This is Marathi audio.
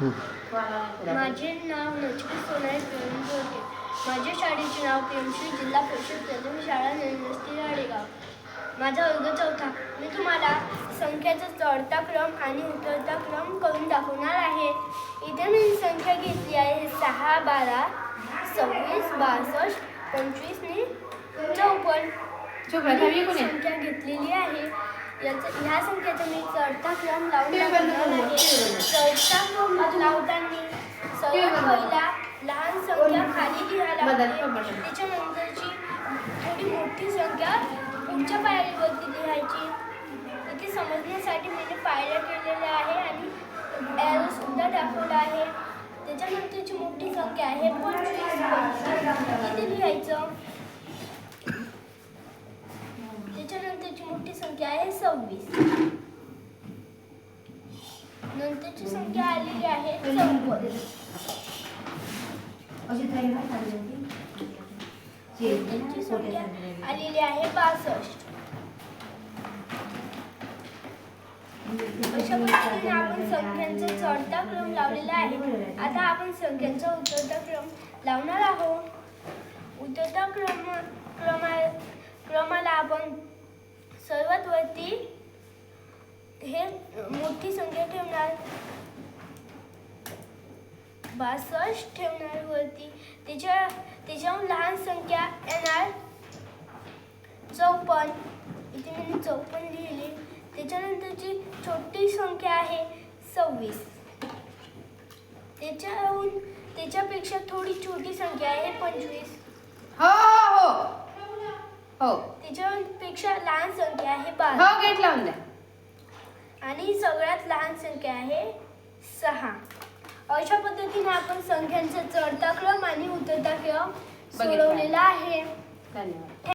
माझे नाव नचिकेत सोनाली होते. माझ्या शाळेचे नाव पीएमसी जिल्हा परिषद प्राथमिक शाळा नळवस्ती राळेगाव. माझा वर्ग चौथा. मी तुम्हाला संख्याचा चढता क्रम आणि उतरता क्रम करून दाखवणार आहे. इथे मी संख्या घेतली आहे 6, 12, 26, 62, 25 आणि 54. संख्या घेतलेली आहे. ह्या संख्येचा मी चढता क्रम लावून दाखवणार आहे. चढता क्रम लावताना सर्वात पहिला लहान संख्या खाली लिहायला लागते. त्याच्यानंतरची थोडी मोठी संख्या पुढच्या पायरीवरती लिहायची. इथे समजण्यासाठी मी पायऱ्या केलेल्या आहे आणि ॲरो सुद्धा दाखवला आहे. त्याच्यानंतरची मोठी संख्या आहे 25. इथे लिहायचं. त्याच्यानंतरची मोठी संख्या आहे 26. नंतरची संख्या आलेली आहे 54. नंतरची संख्या आलेली आहे 62. अशा पद्धतीने आपण संख्यांचा चढता क्रम लावलेला आहे. आता आपण संख्यांचा उतरता क्रम लावणार आहोत. उतरता क्रमाला आपण सर्वात वरती हे मोठी संख्या ठेवणार, 62 ठेवणार वरती. त्याच्याहून लहान संख्या येणार 54. इथे मी 54 लिहिली. त्याच्यानंतरची छोटी संख्या आहे 26. त्याच्यापेक्षा थोडी छोटी संख्या आहे 25. त्याच्यापेक्षा लहान संख्या आहे 12. आणि सगळ्यात लहान संख्या आहे 6. अशा पद्धतीने आपण संख्यांचा चढता क्रम आणि उतरता क्रम सोडवलेला आहे. धन्यवाद.